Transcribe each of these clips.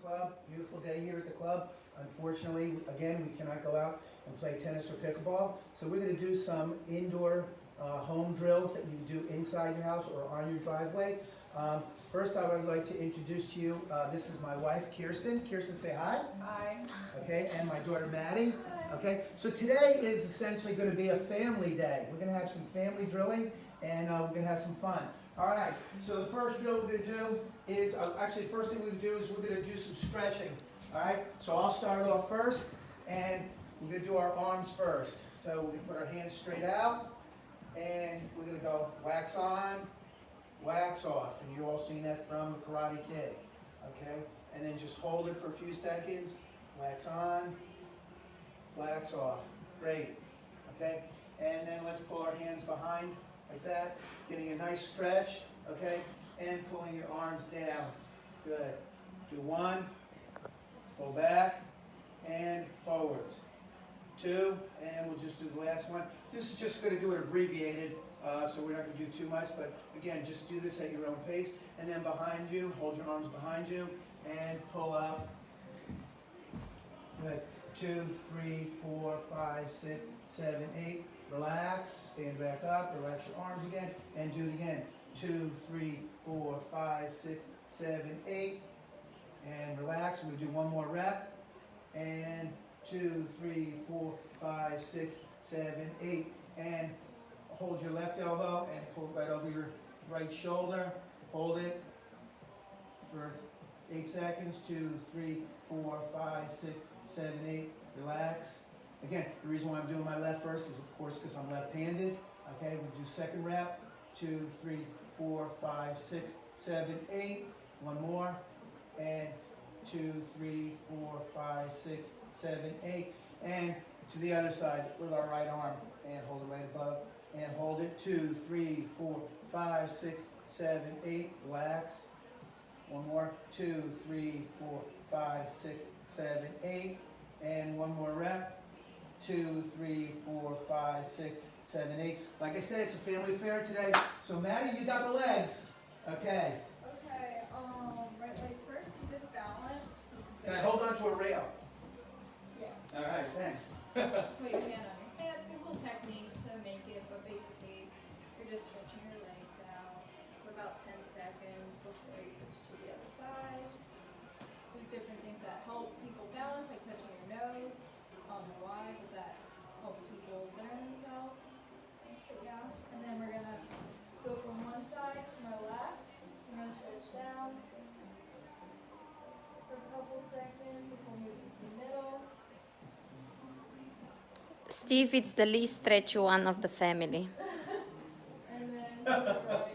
Club. Beautiful day here at the club. Unfortunately, again, we cannot go out and play tennis or pickleball. So we're going to do some indoor home drills that you do inside your house or on your driveway. First, I would like to introduce to you, this is my wife, Kirsten. Kirsten, say hi. Hi. Okay, and my daughter, Maddie. Okay, so today is essentially going to be a family day. We're going to have some family drilling, and we're going to have some fun. All right, so the first drill we're going to do is, actually the first thing we're going to do is we're going to do some stretching. All right, so I'll start off first, and we're going to do our arms first. So we're going to put our hands straight out, and we're going to go wax on, wax off. And you've all seen that from the Karate Kid. Okay, and then just hold it for a few seconds, wax on, wax off. Great. Okay, and then let's pull our hands behind like that, getting a nice stretch, okay, and pulling your arms down. Good. Do one, pull back, and forwards. Two, and we'll just do the last one. This is just going to do it abbreviated, so we're not going to do too much, but again, just do this at your own pace. And then behind you, hold your arms behind you, and pull up. Good. 2, 3, 4, 5, 6, 7, 8. Relax, stand back up, relax your arms again, and do it again. 2, 3, 4, 5, 6, 7, 8. And relax. We're going to do one more rep. And 2, 3, 4, 5, 6, 7, 8. And hold your left elbow and pull it right over your right shoulder. Hold it for 8 seconds. 2, 3, 4, 5, 6, 7, 8. Relax. Again, the reason why I'm doing my left first is, of course, because I'm left-handed. Okay, we'll do second rep. 2, 3, 4, 5, 6, 7, 8. One more. And 2, 3, 4, 5, 6, 7, 8. And to the other side with our right arm. And hold it right above. And hold it. 2, 3, 4, 5, 6, 7, 8. Relax. One more. 2, 3, 4, 5, 6, 7, 8. And one more rep. 2, 3, 4, 5, 6, 7, 8. Like I said, it's a family affair today. So Maddie, you got the legs. Okay. Okay, right leg first, you just balance. Can I hold on to a rail? Yes. All right, thanks. Put your hand on your head. There's little techniques to make it, but basically, you're just stretching your legs out for about 10 seconds before you switch to the other side. There's different things that help people balance, like touching your nose. I don't know why, but that helps people center themselves. But yeah, and then we're gonna go from one side, from our left. We're gonna stretch down for a couple seconds before moving to the middle. Steve is the least stretchy one of the family. And then to the right.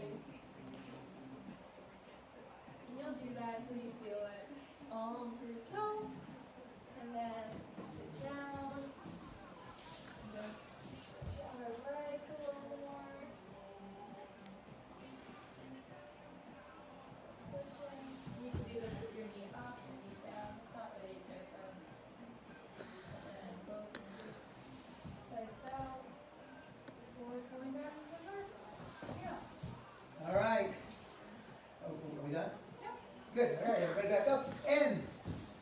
And you'll do that until you feel it for yourself. And then sit down. And just stretch out our legs a little more. Switching. You can do this with your knee up and knee down. It's not really a difference. And then both legs out before going back to the hard. Yeah. All right. Oh, are we done? Yeah. Good. All right, everybody back up. And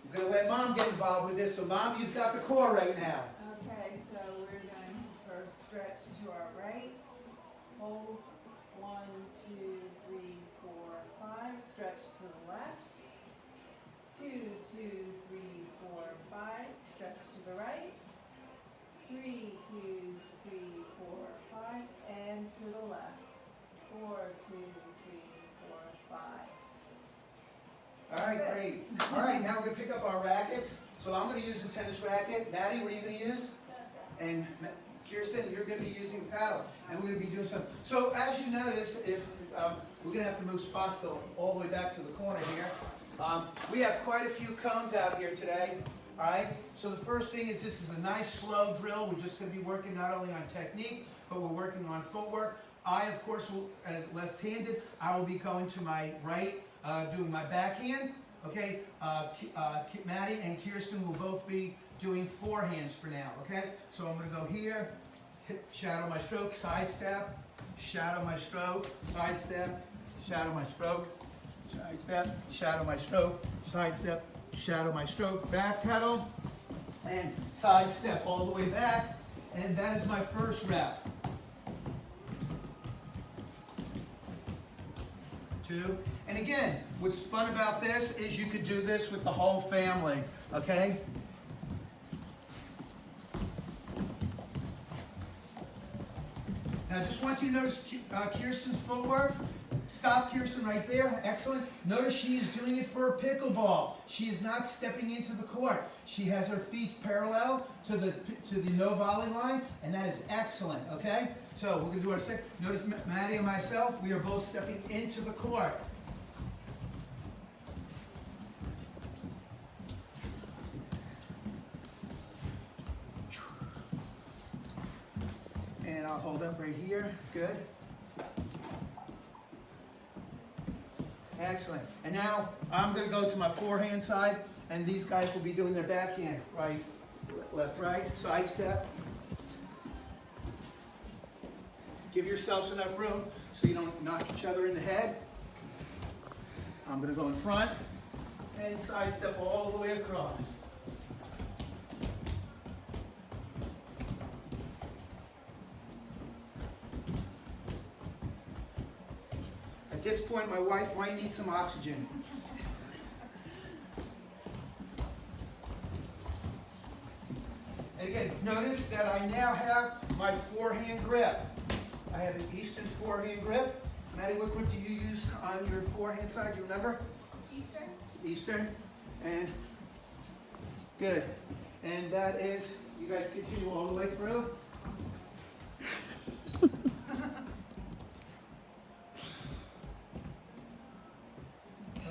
we're going to let Mom get involved with this. So, Mom, you've got the core right now. Okay, so we're going to first stretch to our right. Hold 1, 2, 3, 4, 5. Stretch to the left. 2, 2, 3, 4, 5. Stretch to the right. 3, 2, 3, 4, 5. And to the left. 4, 2, 3, 4, 5. All right, great. All right, now we're going to pick up our rackets. So I'm going to use a tennis racket. Maddie, what are you going to use? And Kirsten, you're going to be using the paddle. And we're going to be doing some. So as you notice, if we're going to have to move spots though all the way back to the corner here. We have quite a few cones out here today. All right. So the first thing is this is a nice slow drill. We're just going to be working not only on technique, but we're working on footwork. I, of course, will, as left-handed, I will be going to my right, doing my backhand. Okay, Maddie and Kirsten will both be doing forehands for now. Okay, so I'm going to go here, hit, shadow my stroke, side step, shadow my stroke, side step, shadow my stroke, side step, shadow my stroke, side step, shadow my stroke, back pedal, and side step all the way back, and that is my first rep. 2, and again, what's fun about this is you could do this with the whole family, okay? Now I just want you to notice Kirsten's footwork. Stop, Kirsten, right there. Excellent. Notice she is doing it for a pickleball. She is not stepping into the court. She has her feet parallel to the no volley line, and that is excellent, okay? So we're going to do our second. Notice Maddie and myself, we are both stepping into the court. And I'll hold up right here. Good. Excellent. And now I'm going to go to my forehand side, and these guys will be doing their backhand. Right, left, right, side step. Give yourselves enough room so you don't knock each other in the head. I'm going to go in front and side step all the way across. At this point, my wife might need some oxygen. And again, notice that I now have my forehand grip. I have an Eastern forehand grip. Maddie, what grip do you use on your forehand side? Do you remember? Eastern. Eastern. And good. And that is, you guys continue all the way through.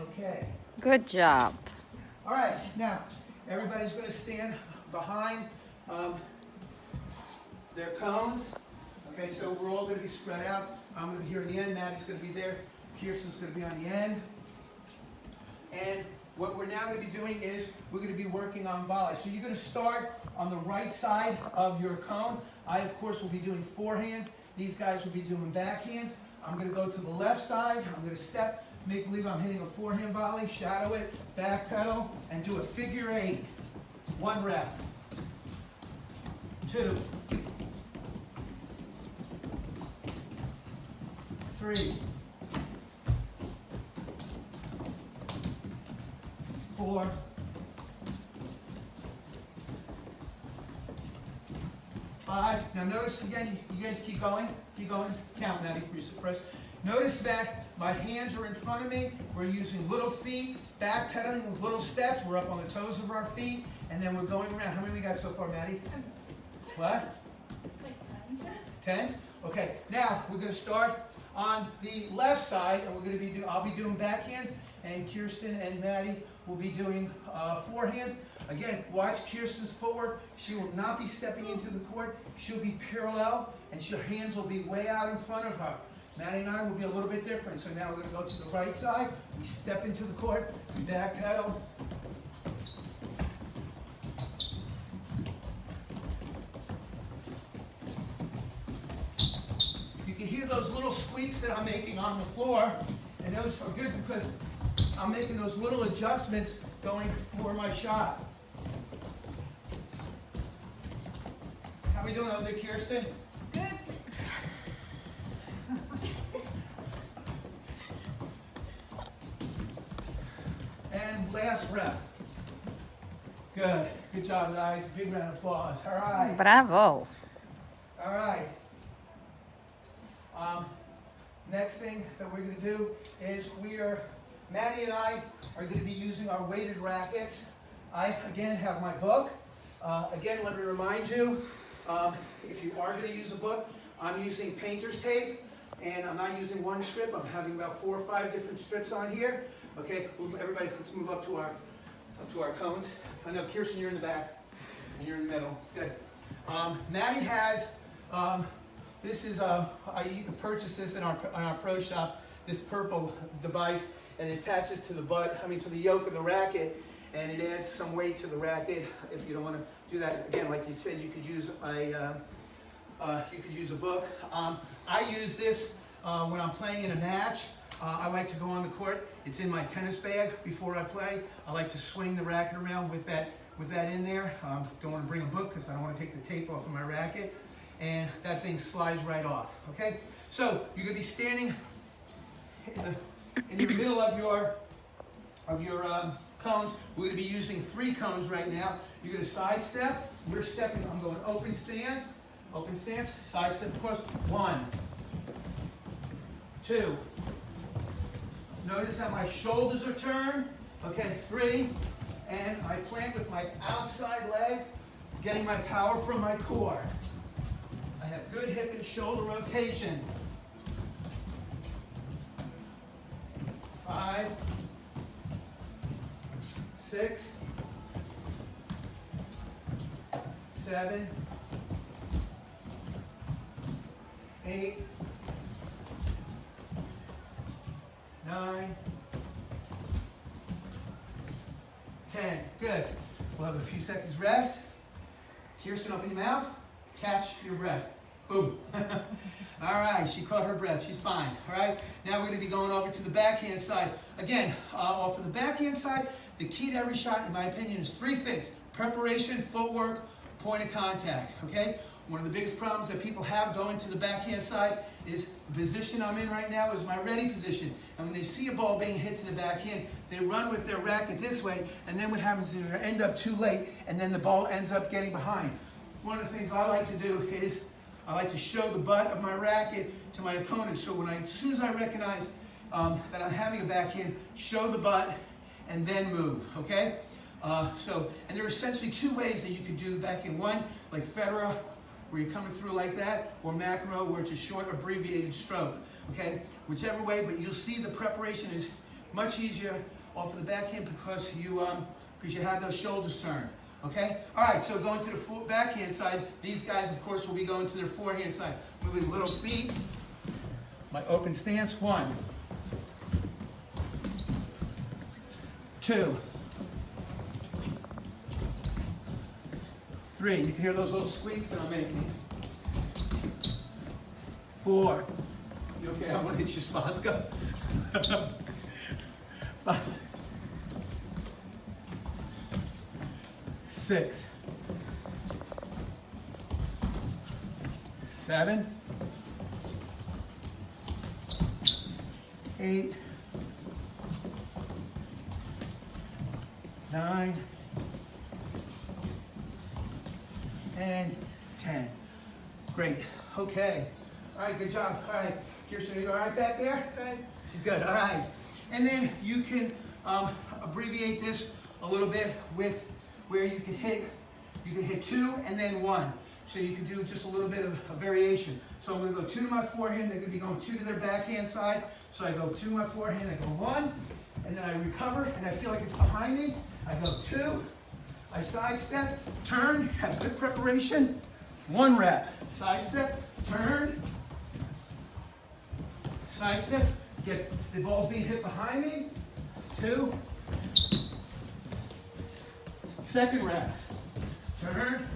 Okay. Good job. All right, now everybody's going to stand behind their cones. Okay, so we're all going to be spread out. I'm going to be here at the end. Maddie's going to be there. Kirsten's going to be on the end. And what we're now going to be doing is we're going to be working on volley. So you're going to start on the right side of your cone. I, of course, will be doing forehands. These guys will be doing backhands. I'm going to go to the left side. I'm going to step, make believe I'm hitting a forehand volley, shadow it, back pedal, and do a figure 8. 1 rep. 2. 3. 4. 5. Now notice again, you guys keep going, count Maddie for us. Notice that my hands are in front of me. We're using little feet, back pedaling with little steps. We're up on the toes of our feet, and then we're going around. How many we got so far, Maddie? What? Like 10? Okay, now we're going to start on the left side, and we're going to be I'll be doing backhands, and Kirsten and Maddie will be doing forehands. Again, watch Kirsten's footwork. She will not be stepping into the court. She'll be parallel, and her hands will be way out in front of her. Maddie and I will be a little bit different. So now we're going to go to the right side. We step into the court, we back pedal. You can hear those little squeaks that I'm making on the floor, and those are good because I'm making those little adjustments going for my shot. How we doing over there, Kirsten? Good. And last rep. Good. Good job, guys. Big round of applause. All right. Bravo. All right. Next thing that we're going to do is Maddie and I are going to be using our weighted rackets. I, again, have my book. Again, let me remind you, if you are going to use a book, I'm using painter's tape, and I'm not using one strip. I'm having about 4 or 5 different strips on here. Okay, everybody, let's move up to our cones. I know, Kirsten, you're in the back, and you're in the middle. Good. Maddie has, this is, you can purchase this in our pro shop, this purple device, and it attaches to to the yoke of the racket, and it adds some weight to the racket. If you don't want to do that, again, like you said, you could use a book. I use this when I'm playing in a match. I like to go on the court. It's in my tennis bag before I play. I like to swing the racket around with that in there. Don't want to bring a book because I don't want to take the tape off of my racket. And that thing slides right off, okay? So you're gonna be standing in the middle of your cones. We're gonna be using 3 cones right now. You're gonna side step. We're stepping, I'm going open stance, side step across. 1, 2. Notice how my shoulders are turned. Okay, 3. And I plant with my outside leg, getting my power from my core. I have good hip and shoulder rotation. 5, 6, 7, 8, 9, 10. Good. We'll have a few seconds rest. Kirsten, open your mouth. Catch your breath. Boom. All right, she caught her breath. She's fine. All right, now we're going to be going over to the backhand side. Again, off of the backhand side, the key to every shot, in my opinion, is 3 things. Preparation, footwork, point of contact. Okay? One of the biggest problems that people have going to the backhand side is the position I'm in right now is my ready position. And when they see a ball being hit to the backhand, they run with their racket this way, and then what happens is they end up too late, and then the ball ends up getting behind. One of the things I like to do is I like to show the butt of my racket to my opponent. So as soon as I recognize that I'm having a backhand, show the butt and then move, okay? And there are essentially 2 ways that you can do the backhand. One, like Federer, where you're coming through like that, or McEnroe, where it's a short, abbreviated stroke, okay? Whichever way, but you'll see the preparation is much easier off of the backhand because you have those shoulders turned. Okay? All right, so going to the backhand side, these guys, of course, will be going to their forehand side. Moving little feet. My open stance. 1, 2, 3. You can hear those little squeaks that I'm making. 4. You okay? I want to hit your swastika. 5. 6, 7, 8, 9, and 10. Great. Okay. All right, good job. All right, Kirsten, are you all right back there? Good. She's good. All right. And then you can abbreviate this a little bit with where you can hit 2 and then 1. So you can do just a little bit of a variation. So I'm going to go 2 to my forehand. They're going to be going 2 to their backhand side. So I go 2 to my forehand. I go 1, and then I recover, and I feel like it's behind me. I go 2. I sidestep, turn, have good preparation. 1 rep. Sidestep, turn, sidestep. Get the balls being hit behind me. 2. Second rep. Turn.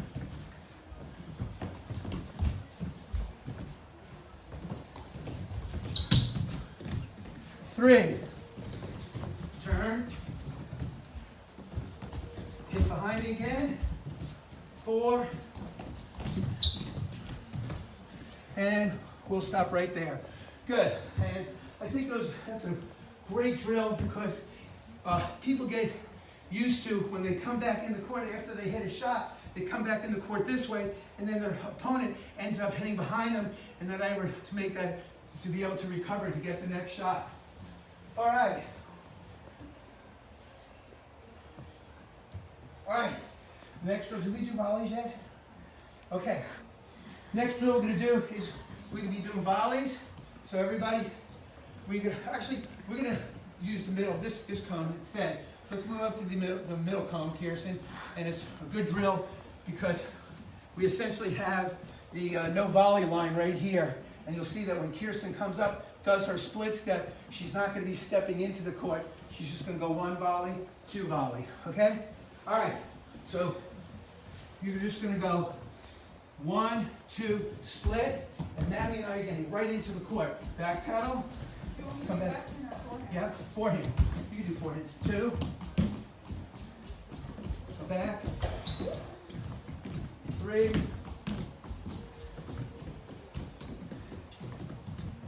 3. Turn. Hit behind me again. 4. And we'll stop right there. Good. And I think that's a great drill because people get used to when they come back in the court after they hit a shot, they come back in the court this way, and then their opponent ends up hitting behind them, and then to be able to recover to get the next shot. All right. All right. Next drill. Did we do volleys yet? Okay. Next drill we're going to do is we're going to be doing volleys. So everybody, we're going to use the middle, this cone instead. So let's move up to the middle cone, Kirsten. And it's a good drill because we essentially have the no volley line right here. And you'll see that when Kirsten comes up, does her split step, she's not going to be stepping into the court. She's just going to go 1 volley, 2 volley. Okay? All right. So you're just going to go 1, 2, split. And Natalie and I are getting right into the court. Back pedal. You Come back. Yeah, forehand. You can do forehand. 2. Go back. 3.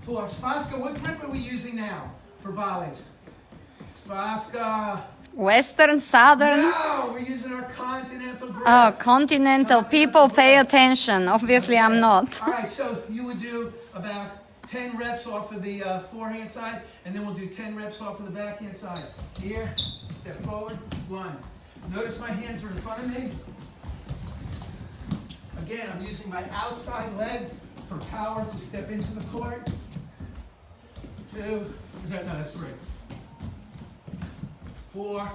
4. Spaska, what grip are we using now for volleys? Spaska. Western, Southern. No, we're using our continental grip. Oh, continental. People pay attention. Obviously, I'm not. All right, so you would do about 10 reps off of the forehand side, and then we'll do 10 reps off of the backhand side. Here, step forward, 1. Notice my hands are in front of me. Again, I'm using my outside leg for power to step into the court. 2, is that, no, that's 3. 4,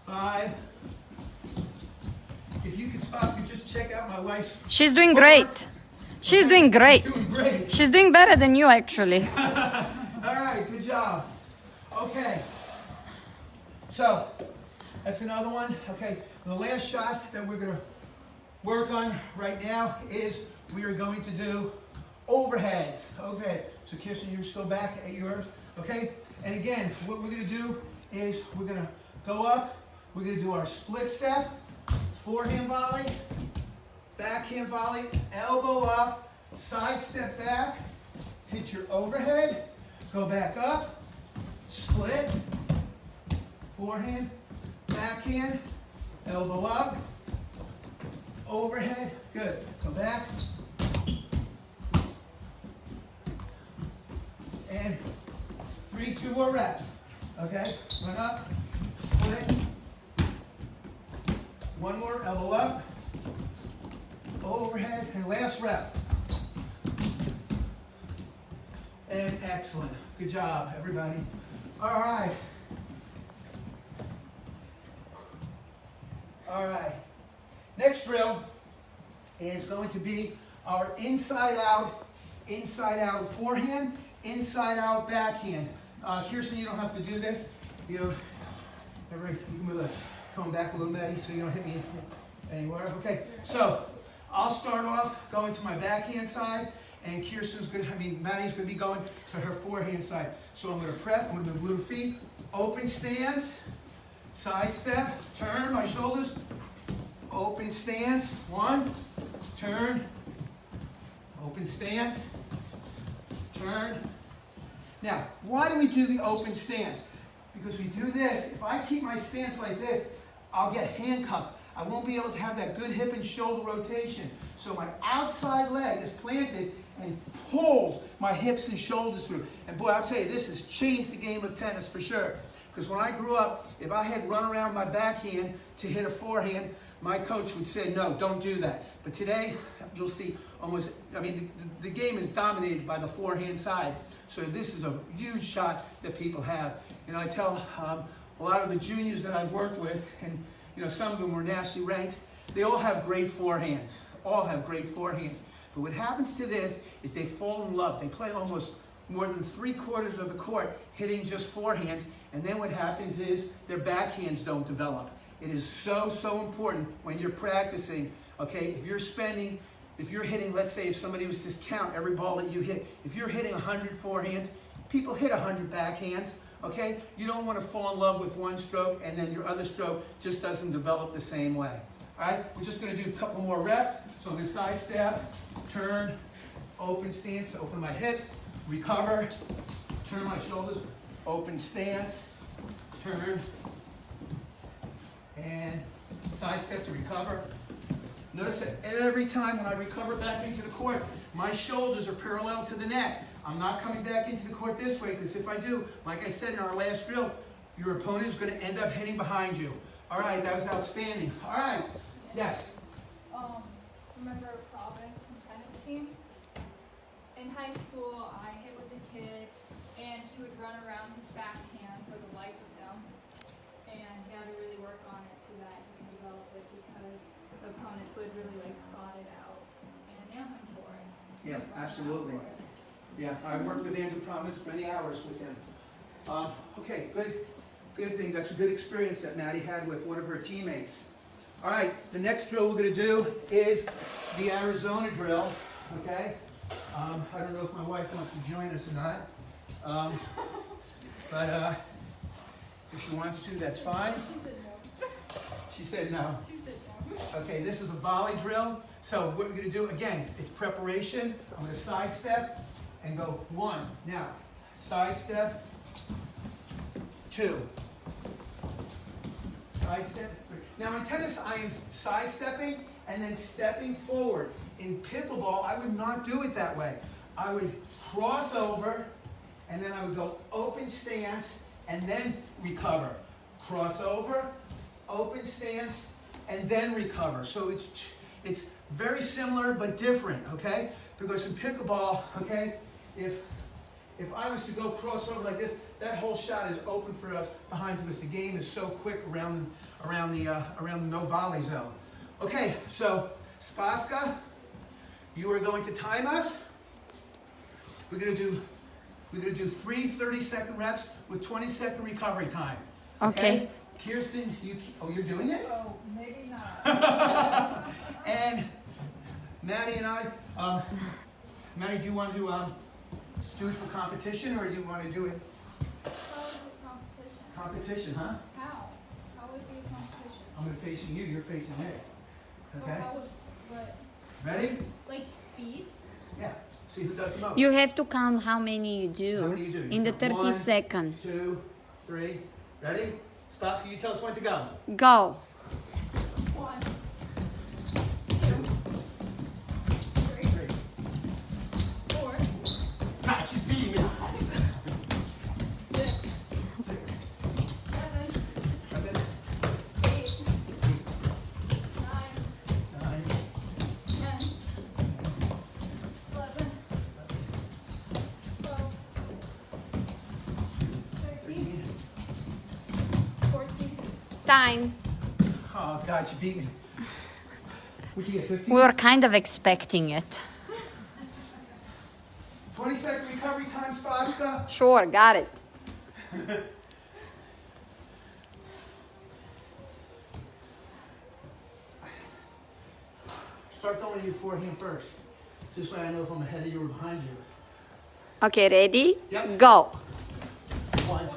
5. If you could, Spaska, just check out my wife's. She's doing great. She's doing great. Doing great. She's doing better than you, actually. All right, good job. Okay. So, that's another one. Okay, the last shot that we're going to work on right now is we are going to do overheads. Okay, so Kirsten, you're still back at yours. Okay, and again, what we're going to do is we're going to go up. We're going to do our split step, forehand volley, backhand volley, elbow up, side step back, hit your overhead, go back up, split, forehand, backhand, elbow up, overhead, good, go back, and 3, 2 more reps, okay, run up, split, 1 more, elbow up, overhead, and last rep. And excellent. Good job, everybody. All right. All right. Next drill is going to be our inside out forehand, inside out backhand. Kirsten, you don't have to do this. You know, you can move the cone back a little bit so you don't hit me anywhere. Okay, so I'll start off going to my backhand side, and Maddie's gonna be going to her forehand side. So I'm gonna press, I'm gonna move feet, open stance, side step, turn my shoulders, open stance, 1, turn, open stance, turn. Now, why do we do the open stance? Because we do this, if I keep my stance like this, I'll get handcuffed. I won't be able to have that good hip and shoulder rotation. So my outside leg is planted and pulls my hips and shoulders through. And boy, I'll tell you, this has changed the game of tennis for sure. Because when I grew up, if I had run around my backhand to hit a forehand, my coach would say, no, don't do that. But today, you'll see almost, the game is dominated by the forehand side. So this is a huge shot that people have. You know, I tell a lot of the juniors that I've worked with, and you know, some of them were nationally ranked, they all have great forehands. All have great forehands. But what happens to this is they fall in love. They play almost more than 3/4 of the court hitting just forehands, and then what happens is their backhands don't develop. It is so, so important when you're practicing, okay, if you're hitting, let's say if somebody was to count every ball that you hit, if you're hitting 100 forehands, people hit 100 backhands, okay? You don't want to fall in love with one stroke and then your other stroke just doesn't develop the same way. All right, we're just going to do a couple more reps. So I'm going to side step, turn, open stance, open my hips, recover, turn my shoulders, open stance, turn, and side step to recover. Notice that every time when I recover back into the court, my shoulders are parallel to the net. I'm not coming back into the court this way, because if I do, like I said in our last drill, your opponent is going to end up hitting behind you. All right, that was outstanding. All right, yes? Remember Province from tennis team? In high school, I hit with a kid, and he would run around his backhand for the life of him, and he had to really work on it so that he can develop it, because the opponents would really spot it out and nail him for it. So Yeah, run around absolutely. for it. Yeah, I worked with Andrew Providence many hours with him. Okay, good thing. That's a good experience that Maddie had with one of her teammates. All right, the next drill we're going to do is the Arizona drill, okay? I don't know if my wife wants to join us or not. But if she wants to, that's fine. She said no. She said no. She said no. Okay, this is a volley drill. So what we're gonna do, again, it's preparation. I'm gonna sidestep and go 1. Now, sidestep, 2. Sidestep, 3. Now in tennis, I am sidestepping and then stepping forward. In pickleball, I would not do it that way. I would cross over and then I would go open stance and then recover. Cross over, open stance, and then recover. So it's very similar but different, okay? Because in pickleball, okay, if I was to go cross over like this, that whole shot is open for us behind because the game is so quick around the no volley zone. Okay, so Spaska, you are going to time us. We're gonna do 3 30-second reps with 20-second recovery time. Okay. Kirsten, you're doing it? Oh, maybe not. And Maddie and I, Maddie, do you want to do it for competition or do you want to do it How would it be competition, competition? huh? How would it be a competition? I'm going to facing you, you're facing me. Okay? Well, how would, what? Ready? Like speed? Yeah. See who does the most. You have to count how many you do, How many you do? in the You 30 count 1, seconds. 2, 3. Ready? Spaska, you tell us when to go. Go. 1, 2, 3, 4, God, she's beating me. 6, 6, 7, 7, 8, 9, 9, 10, 11, 12, 13, 14. Time. Oh, God, you beat me. What'd you get, 15? We were kind of expecting it. 20-second recovery time, Spaska. Sure, got it. Start going to your forehand first. So this way I know if I'm ahead of you or behind you. Okay, ready? Yep. Go. 1,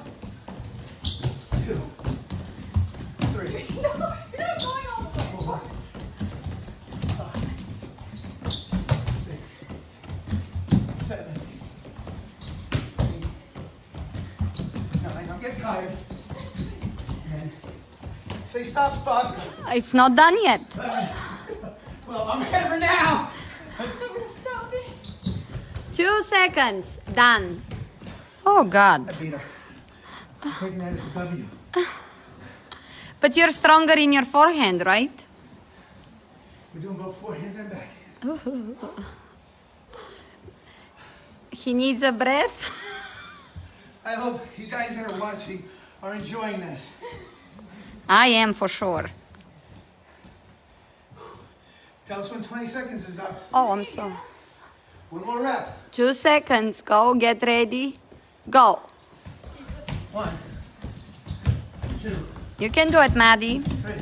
2, 3, You're not going all the way. 4, 5, 6, 7, 8, 9. I'm getting tired. And say stop, Spaska. It's not done yet. Well, I'm ahead of her now. We're stopping. 2 seconds. Done. Oh, God. I beat her. I'm taking that as a W. But you're stronger in your forehand, right? We're doing both forehands and backhands. He needs a breath. I hope you guys that are watching are enjoying this. I am for sure. Tell us when 20 seconds is up. Oh, I'm sorry. One more rep. 2 seconds. Go. Get ready. Go. 1, 2, You can do it, Maddie. 3,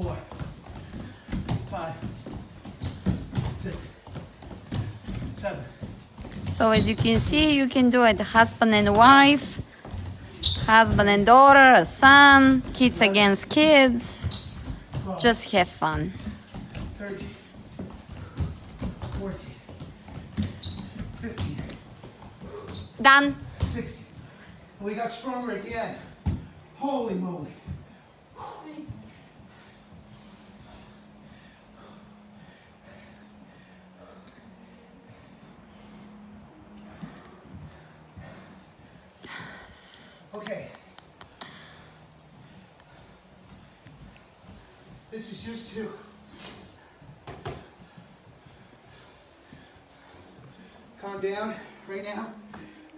4, 5, 6, 7. So as you can see, you can do it husband and wife, husband and daughter, a son, kids against kids. 12, Just have fun. 13, 14, 15, Done. 16. And we got stronger at the end. Holy moly. Okay. This is just to calm down right now.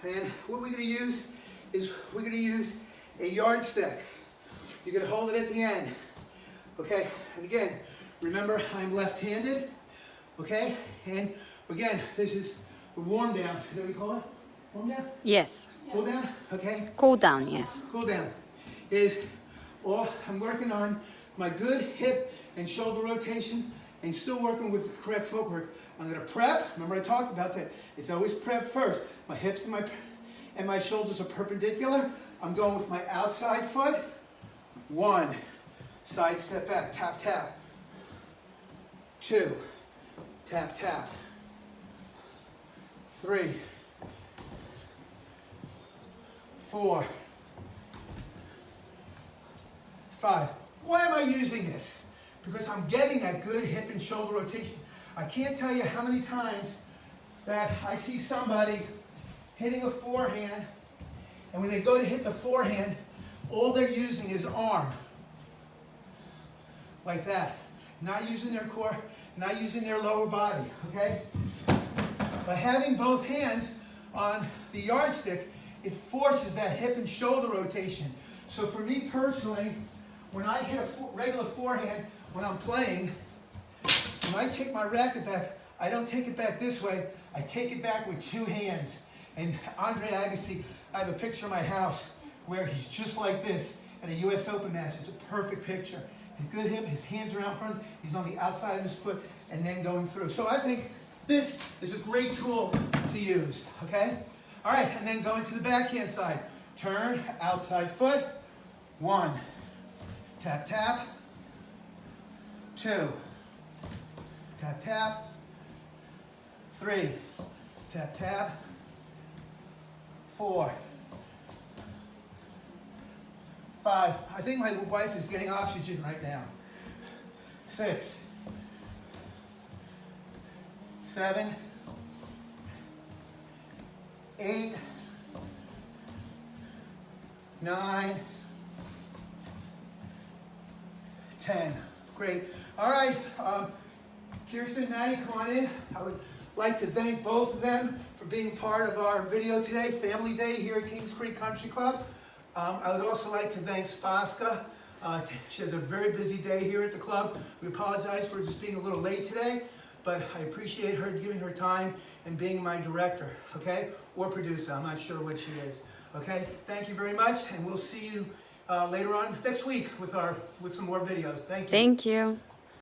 And what we're going to use is we're going to use a yardstick. You're going to hold it at the end. Okay? And again, remember I'm left-handed. Okay? And again, this is the warm down. Is that what you call it? Warm down? Yes. Cool down? Okay? Cool down, yes. Cool down is all I'm working on my good hip and shoulder rotation and still working with the correct footwork, I'm gonna prep. Remember I talked about that. It's always prep first. My hips and my shoulders are perpendicular. I'm going with my outside foot. 1, side step back, tap, tap. 2, tap, tap. 3, 4, 5. Why am I using this? Because I'm getting that good hip and shoulder rotation. I can't tell you how many times that I see somebody hitting a forehand, and when they go to hit the forehand, all they're using is arm. Like that. Not using their core, not using their lower body, okay? By having both hands on the yardstick, it forces that hip and shoulder rotation. So for me personally, when I hit a regular forehand, when I'm playing, when I take my racket back, I don't take it back this way, I take it back with 2 hands. And Andre Agassi, I have a picture of my house where he's just like this at a US Open match. It's a perfect picture. A good hip, his hands are out front, he's on the outside of his foot, and then going through. So I think this is a great tool to use, okay? All right, and then going to the backhand side. Turn, outside foot, 1, tap, tap, 2, tap, tap, 3, tap, tap, 4, 5. I think my wife is getting oxygen right now. 6, 7, 8, 9, 10. Great. All right, Kirsten, Maddie, come on in. I would like to thank both of them for being part of our video today, Family Day here at Kings Creek Country Club. I would also like to thank Spaska. She has a very busy day here at the club. We apologize for just being a little late today, but I appreciate her giving her time and being my director, okay? Or producer, I'm not sure what she is, okay? Thank you very much, and we'll see you later on next week with some more videos. Thank you. Thank you.